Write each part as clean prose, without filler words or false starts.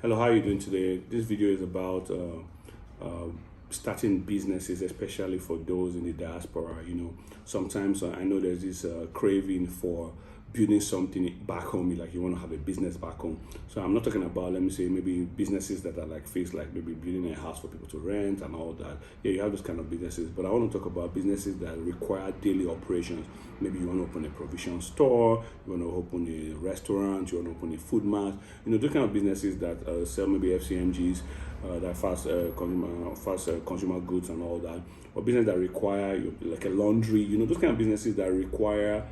Hello, how are you doing today? This video is about starting businesses, especially for those in the diaspora. Sometimes I know there's this craving for building something back home. Like you want to have a business back home. So I'm not talking about, let me say, maybe businesses that are like things like maybe building a house for people to rent and all that. Yeah, you have those kind of businesses. But I want to talk about businesses that require daily operations. Maybe you want to open a provision store, you want to open a restaurant, you want to open a food mart. Those kind of businesses that sell maybe FCMGs, that fast consumer goods and all that, or business that require like a laundry. Those kind of businesses that require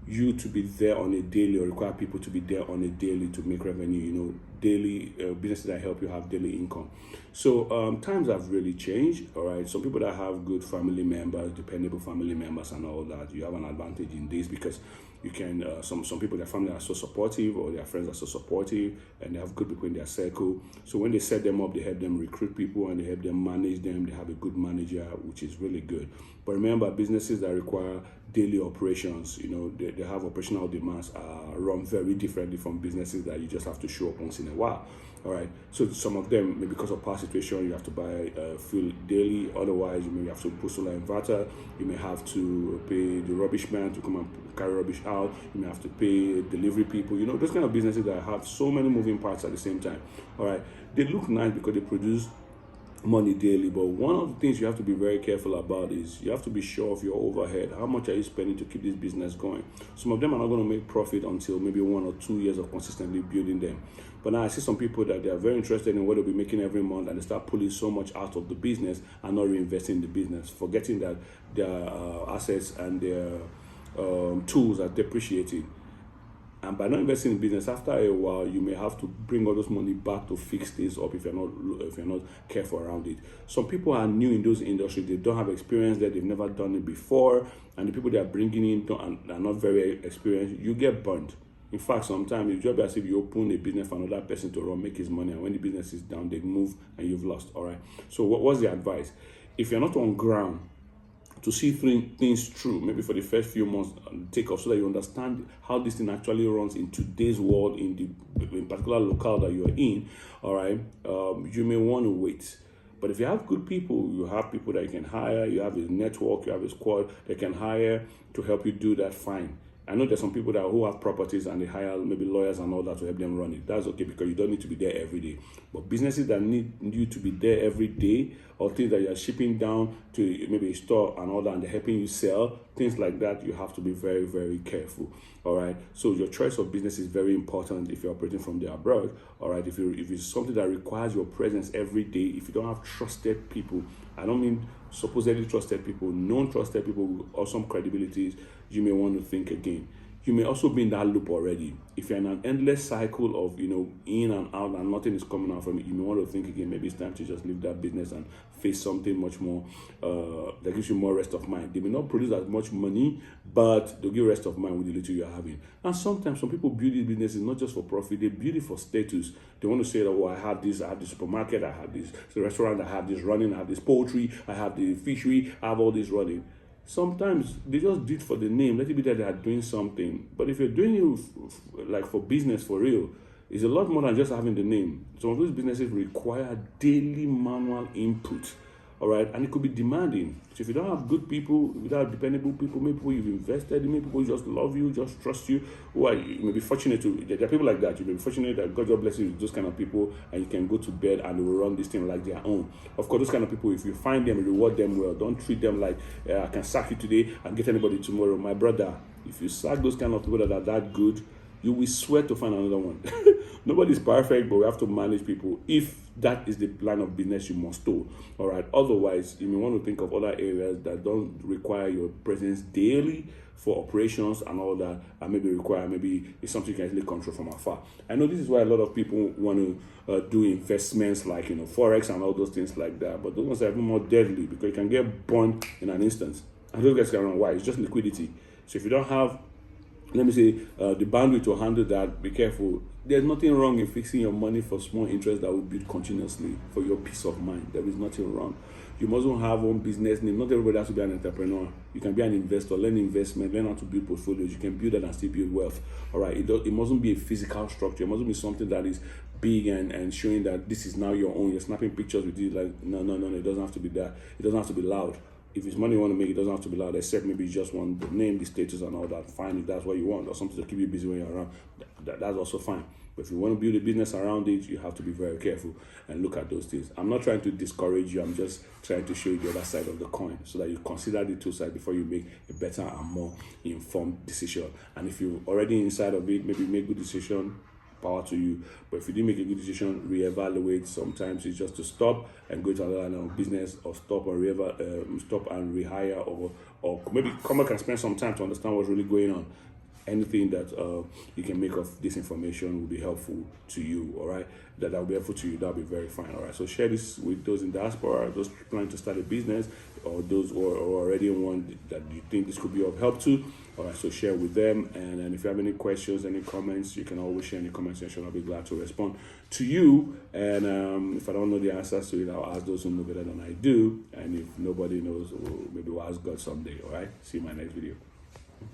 you to be there on a daily, or require people to be there on a daily to make revenue. Daily businesses that help you have daily income. So times have really changed. All right, some people that have good family members, dependable family members and all that, you have an advantage in this, because you can some people, their family are so supportive, or their friends are so supportive, and they have good people in their circle. So when they set them up, they help them recruit people and they help them manage them. They have a good manager, which is really good. But remember, businesses that require daily operations, they have operational demands, run very differently from businesses that you just have to show up once in a while. All right, so some of them, maybe because of power situation, you have to buy fuel daily. Otherwise, you may have to put solar inverter. You may have to pay the rubbish man to come and carry rubbish out. You may have to pay delivery people. Those kind of businesses that have so many moving parts at the same time. All right, they look nice because they produce money daily, but one of the things you have to be very careful about is you have to be sure of your overhead. How much are you spending to keep this business going? Some of them are not going to make profit until maybe 1 or 2 years of consistently building them. But now I see some people that they are very interested in what they'll be making every month, and they start pulling so much out of the business and not reinvesting in the business, forgetting that their assets and their tools are depreciating. And by not investing in business, after a while, you may have to bring all those money back to fix this up if you're not careful around it. Some people are new in those industries; they don't have experience there; they've never done it before, and the people they are bringing in are not very experienced. You get burnt. In fact, sometimes it's just as if you open a business for another person to run, make his money, and when the business is down, they move and you've lost. All right. So what's the advice? If you're not on ground to see things through, maybe for the first few months, take off, so that you understand how this thing actually runs in today's world, in particular locale that you're in, all right, you may want to wait. But if you have good people, you have people that you can hire, you have a network, you have a squad that can hire to help you do that, fine. I know there's some people who have properties and they hire maybe lawyers and all that to help them run it. That's okay, because you don't need to be there every day. But businesses that need you to be there every day, or things that you're shipping down to maybe a store and all that, and they're helping you sell, things like that, you have to be very, very careful. All right. So your choice of business is very important if you're operating from the abroad. All right. If it's something that requires your presence every day, if you don't have trusted people, I don't mean supposedly trusted people, non-trusted people with awesome credibilities, you may want to think again. You may also be in that loop already. If you're in an endless cycle of, in and out and nothing is coming out from it, you may want to think again. Maybe it's time to just leave that business and face something much more that gives you more rest of mind. They may not produce as much money, but they'll give rest of mind with the little you're having. And sometimes some people build these businesses not just for profit, they build it for status. They want to say that, oh, I have this supermarket, I have this restaurant, I have this running, I have this poultry, I have the fishery, I have all this running. Sometimes they just do it for the name. Let it be that they are doing something. But if you're doing it like for business, for real, it's a lot more than just having the name. Some of those businesses require daily manual input. All right, and it could be demanding. So if you don't have good people, without dependable people, maybe people you've invested in, maybe people who just love you, just trust you, you may be fortunate to. There are people like that. You may be fortunate that God bless you with those kind of people, and you can go to bed and they will run this thing like their own. Of course, those kind of people, if you find them, reward them well. Don't treat them like I can sack you today and get anybody tomorrow. My brother, if you sack those kind of people that are that good, you will sweat to find another one. Nobody's perfect, but we have to manage people. If that is the line of business you must do, all right. Otherwise, you may want to think of other areas that don't require your presence daily for operations and all that, and maybe it's something you can easily control from afar. I know this is why a lot of people want to do investments like forex and all those things like that, but those ones are even more deadly because you can get burned in an instant. And those guys can run. Why? It's just liquidity. So if you don't have, let me say, the bandwidth to handle that, be careful. There's nothing wrong in fixing your money for small interest that will build continuously for your peace of mind. There is nothing wrong. You mustn't have one business name. Not everybody has to be an entrepreneur. You can be an investor, learn investment, learn how to build portfolios. You can build that and still build wealth. All right. It mustn't be a physical structure. It mustn't be something that is big and showing that this is now your own. You're snapping pictures with it. Like, no, it doesn't have to be that. It doesn't have to be loud. If it's money you want to make, it doesn't have to be loud, except maybe you just want the name, the status, and all that. Fine, if that's what you want, or something to keep you busy when you're around, that's also fine. But if you want to build a business around it, you have to be very careful and look at those things. I'm not trying to discourage you. I'm just trying to show you the other side of the coin so that you consider the two sides before you make a better and more informed decision. And if you're already inside of it, maybe make good decision, power to you. But if you didn't make a good decision, reevaluate. Sometimes it's just to stop and go to another line of business, or stop and rehire, or maybe come back and spend some time to understand what's really going on. Anything that you can make of this information will be helpful to you, all right? That'll be helpful to you, that'll be very fine, all right? So share this with those in diaspora, those planning to start a business, or those who are already one that you think this could be of help to, all right? So share with them, and if you have any questions, any comments, you can always share in the comment section. I'll be glad to respond to you, and if I don't know the answers to it, I'll ask those who know better than I do, and if nobody knows, maybe we'll ask God someday, all right? See you in my next video.